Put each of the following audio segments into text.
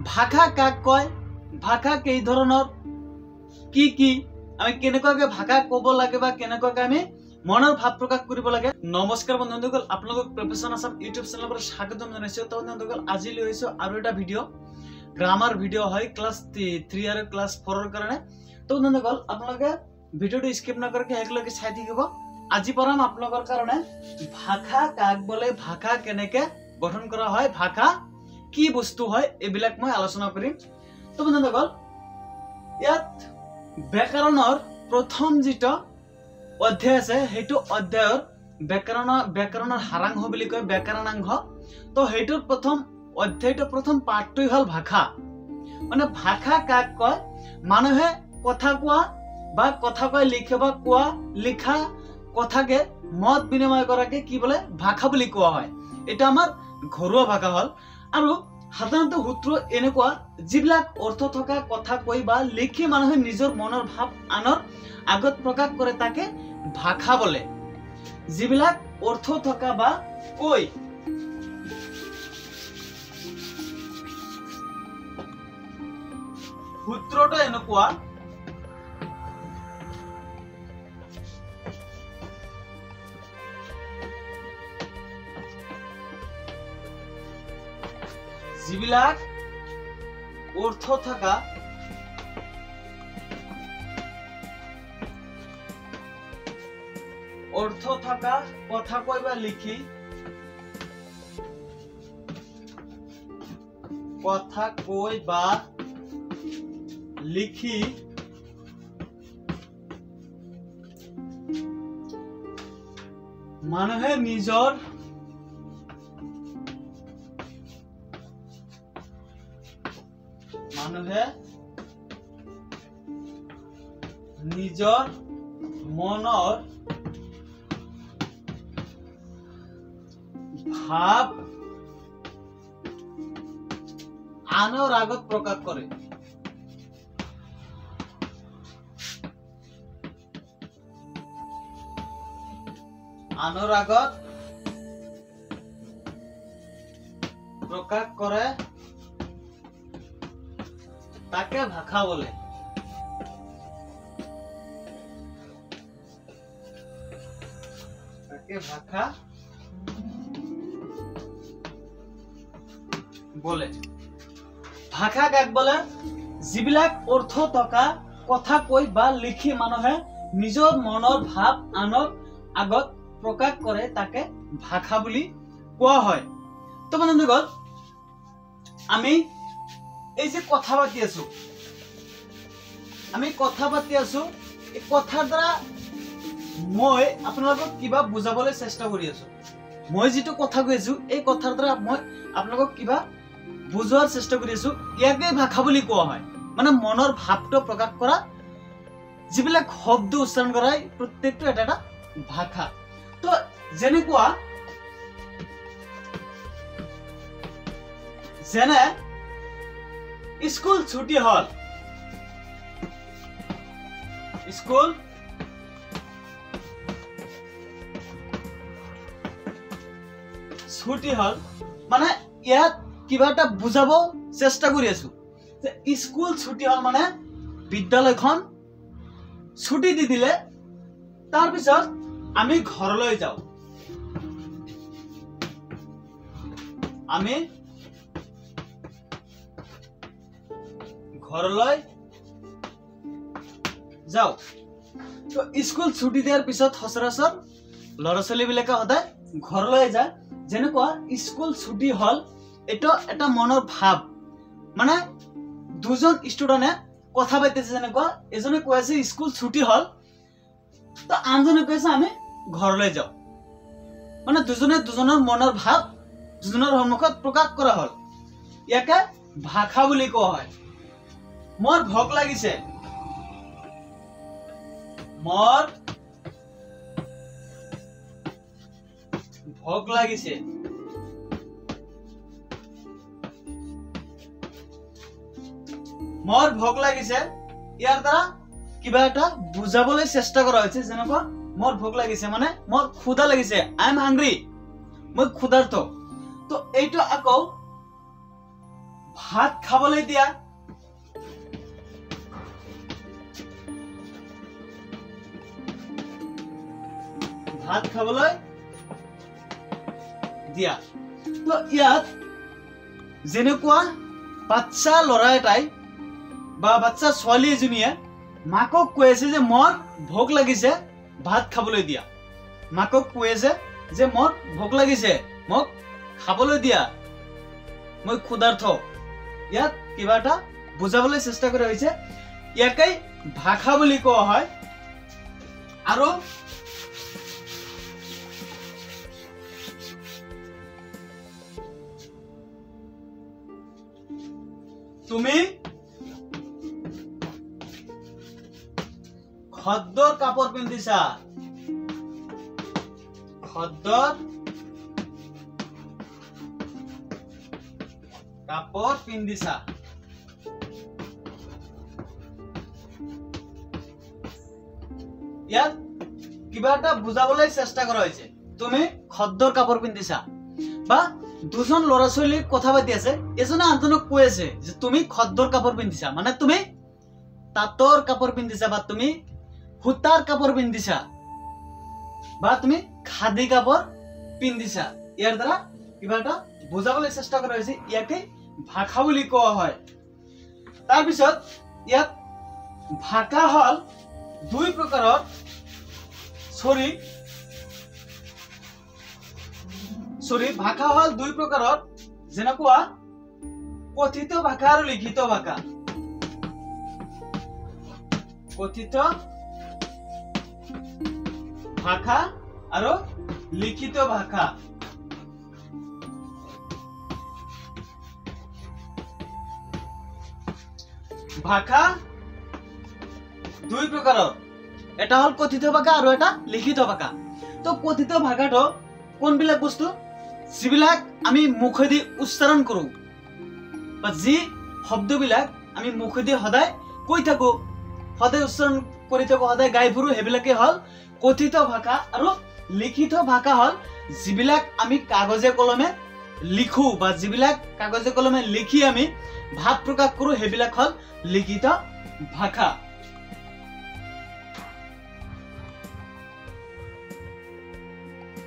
ভাষা কাক কয়, ভাষা কেই ধৰণৰ, কি কি আমি কেনেকুৱাকৈ ভাষা ক'ব লাগে বা কেনেকুৱাকৈ আমি মনৰ ভাৱ প্ৰকাশ কৰিব লাগে। নমস্কাৰ বন্ধুসকল, আপোনালোকক প্ৰফেশ্যন আসাম ইউটিউব চেনেলৰ পৰা স্বাগতম জনাইছো। তো বন্ধুসকল, আজি লৈ আহিছো আৰু এটা ভিডিঅ' গ্ৰামাৰ ভিডিঅ' হয় ক্লাছ 3 আৰু ক্লাছ 4 ৰ কাৰণে। তো বন্ধুসকল, আপোনালোকে ভিডিঅ'টো স্কিপ নকৰাকৈ শেষলৈকে চাই থাকিব। আজি পঢ়াম আপোনালোকৰ কাৰণে ভাষা কাক বোলে, ভাষা কেনেকৈ গঠন কৰা হয়, ভাষা কি বস্তু হয়, এইবিলাক মই আলোচনা কৰিম। তো বন্ধুসকল, ইয়াত ব্যাকৰণৰ প্ৰথম যিটো অধ্যায় আছে সেইটো অধ্যায়ৰ ব্যাকৰণৰ সাৰাংশ বুলি কয়, ব্যাকৰণাংশ। তো সেইটোৰ প্ৰথম অধ্যায়টো প্ৰথম পাঠটোই হ'ল ভাষা। মানে ভাষা কাক কয়, মানুহে কথা কোৱা বা কথা কয়, লিখে বা কোৱা লিখা কথাকে মত বিনিময় কৰাকে কি বোলে, ভাষা বুলি কোৱা হয়। এটা আমাৰ ঘৰুৱা ভাষা হ'ল। আৰু সাধাৰণতে সূত্ৰ এনেকুৱা, যিবিলাক অৰ্থ থকা কথা কৈ বা লিখি মানুহে নিজৰ মনৰ ভাৱ আনৰ আগত প্ৰকাশ কৰে তাকে ভাষা বোলে। যিবিলাক অৰ্থ থকা বা কৈ সূত্ৰটো এনেকুৱা, যিবিলাক অৰ্থ থকা কথা কৈ বা লিখি, কথা কৈ বা লিখি মানুহে নিজৰ মনৰ ভাৱ আনৰ আগত প্ৰকাশ কৰে। আনৰ আগত প্ৰকাশ কৰে তাকে ভাষা বলে। তাকে ভাষা বলে। ভাষা কাক বলে? যিবিলাক অৰ্থ থকা কথা কৈ বা লিখি মানুহে নিজৰ মনৰ ভাৱ আনৰ আগত প্ৰকাশ কৰে তাকে ভাষা বুলি কোৱা হয়। তো বন্ধুসকল, আমি এই যে কথা পাতি আছো, এই কথাৰ দ্বাৰা মই আপোনালোকক কিবা বুজাবলৈ চেষ্টা কৰি আছো। মই যিটো কথা কৈ আছো, এই কথাৰ দ্বাৰা মই আপোনালোকক কিবা বুজোৱাৰ চেষ্টা কৰি আছো, ইয়াকে ভাষা বুলি কোৱা হয়। মানে মনৰ ভাৱটো প্ৰকাশ কৰা যিবিলাক শব্দ উচ্চাৰণ কৰা হয়, প্ৰত্যেকটো এটা এটা ভাষা। তো যেনেকুৱা, যেনে স্কুল ছুটি হল, স্কুল ছুটি হল, মানে ইয়াত কিবা এটা বুজাব চেষ্টা কৰি আছো যে স্কুল ছুটি হল মানে বিদ্যালয়খন ছুটি দি দিলে, তাৰপিছত আমি ঘৰলৈ যাওঁ। আমি ঘৰলৈ যাওঁ। তো স্কুল ছুটি দিয়াৰ পিছত সচৰাচৰ ল'ৰা ছোৱালী বিলাকে সদায় ঘৰলৈ যায়। যেনেকুৱা স্কুল ছুটি হল, এইটো এটা মনৰ ভাৱ। মানে দুজন ষ্টুডেণ্টে কথা পাতিছে, যেনেকুৱা এজনে কৈ আছে স্কুল ছুটি হল, তো আনজনে কৈছে আমি ঘৰলৈ যাওঁ। মানে দুজনে দুজনৰ মনৰ ভাৱ দুজনৰ সন্মুখত প্ৰকাশ কৰা হল, ইয়াকে ভাষা বুলি কোৱা হয়। মোৰ ভোক লাগিছে, মোৰ ভোক লাগিছে। মোৰ ভোক লাগিছে, ইয়াৰ দ্বাৰা কিবা এটা বুজাবলৈ চেষ্টা কৰা হৈছে। যেনেকুৱা মোৰ ভোক লাগিছে মানে মোৰ ক্ষুধা লাগিছে, আই এম হাংগ্ৰি, মই ক্ষুধাৰ্ত। তো এইটো আকৌ ভাত খাবলৈ দিয়া ভাত খাবলৈ দিয়া তো ইয়াত যেনেকুৱা বাচ্চা ল'ৰা এটাই বা বাচ্চা ছোৱালী এজনীয়ে মাকক কৈ আছে যে মোৰ ভোক লাগিছে ভাত খাবলৈ দিয়া মাকক কৈ আছে যে মোৰ ভোক লাগিছে মোক খাবলৈ দিয়া মই ক্ষুধাৰ্ত ইয়াত কিবা এটা বুজাবলৈ চেষ্টা কৰা হৈছে ইয়াকেই ভাষা বুলি কোৱা হয় আৰু তুমি খদ্দৰ কাপোৰ পিন্ধিছা খদ্দৰ কাপোৰ পিন্ধিছা ইয়াত কিবা এটা বুজাবলৈ চেষ্টা কৰা হৈছে তুমি খদ্দৰ কাপোৰ পিন্ধিছা বা দুজন ল'ৰা ছোৱালী কথা পাতি আছে এজনে আনজনক কৈ আছে যে তুমি খদ্দৰ কাপোৰ পিন্ধিছা মানে তুমি তাঁতৰ কাপোৰ পিন্ধিছা বা তুমি সূতাৰ কাপোৰ পিন্ধিছা বা তুমি খাদী কাপোৰ পিন্ধিছা ইয়াৰ দ্বাৰা কিবা এটা বুজাবলৈ চেষ্টা কৰা হৈছে ইয়াকে ভাষা বুলি কোৱা হয় তাৰ পিছত ইয়াত ভাষা হল দুই প্ৰকাৰৰ সৰি ভাষা হল দুই প্ৰকাৰৰ যেনেকুৱা কথিত ভাষা আৰু লিখিত ভাষা কথিত ভাষা আৰু লিখিত ভাষা ভাষা দুই প্ৰকাৰৰ এটা হল কথিত ভাষা আৰু এটা লিখিত ভাষা তো কথিত ভাষাটো কোনবিলাক বস্তু যিবিলাক আমি মুখেদি উচ্চাৰণ কৰো বা যি শব্দবিলাক আমি মুখেদি সদায় কৈ থাকো সদায় উচ্চাৰণ কৰি থাকো সদায় গাই ফুৰো হেবিলাকে হল কথিত ভাষা আৰু লিখিত ভাষা হল যিবিলাক আমি কাগজে কলমে লিখো বা যিবিলাক কাগজে কলমে লিখি আমি ভাৱ প্ৰকাশ কৰো হেবিলাক হল লিখিত ভাষা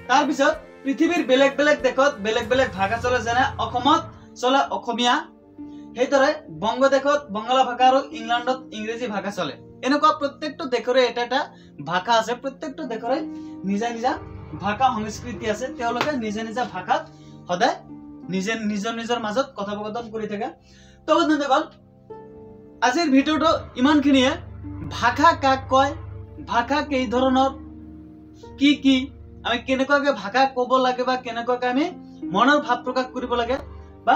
তাৰ পিছত পৃথিৱীৰ বেলেগ বেলেগ দেশত বেলেগ বেলেগ ভাষা চলে যেনে অসমত চলে অসমীয়া সেইদৰে বংগদেশত বঙলা ভাষা আৰু ইংলেণ্ডত ইংৰাজী ভাষা চলে এনেকুৱা প্ৰত্যেকটো দেশৰে এটা এটা ভাষা আছে প্ৰত্যেকটো দেশৰে নিজা নিজা ভাষা সংস্কৃতি আছে তেওঁলোকে নিজা নিজা ভাষাত সদায় নিজৰ নিজৰ মাজত কথোপকথন কৰি থাকে তো বন্ধুসকল আজিৰ ভিডিঅটো ইমানখিনিয়ে ভাষা কাক কয় ভাষা কেই ধৰণৰ কি কি আমি কেনেকুৱাকৈ ভাষা ক'ব লাগে বা কেনেকুৱাকৈ আমি মনৰ ভাৱ প্ৰকাশ কৰিব লাগে বা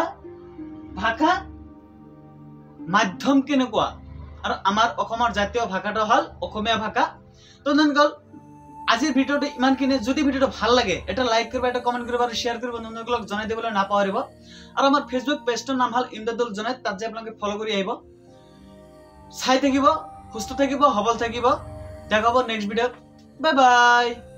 ভাষা মাধ্যম কেনেকুৱা আৰু আমাৰ অসমৰ জাতীয় ভাষাটো হল অসমীয়া ভাষা তো বন্ধুসকল আজিৰ ভিডিঅটো ইমানখিনি যদি ভিডিঅটো ভাল লাগে এটা লাইক কৰিবা এটা কমেন্ট কৰিবা আৰু শেয়াৰ কৰিবা বন্ধুসকলক জনাই দিবলৈ নাপাহৰিব আৰু আমাৰ ফেসবুক পেজটোৰ নাম হল ইমদাদুল জুনাইদ তাত যে আপোনালোকে ফলো কৰি আহিব চাই থাকিব সুস্থ থাকিব সবল থাকিব দেখা হ'ব নেক্সট ভিডিঅ'ত বাই বাই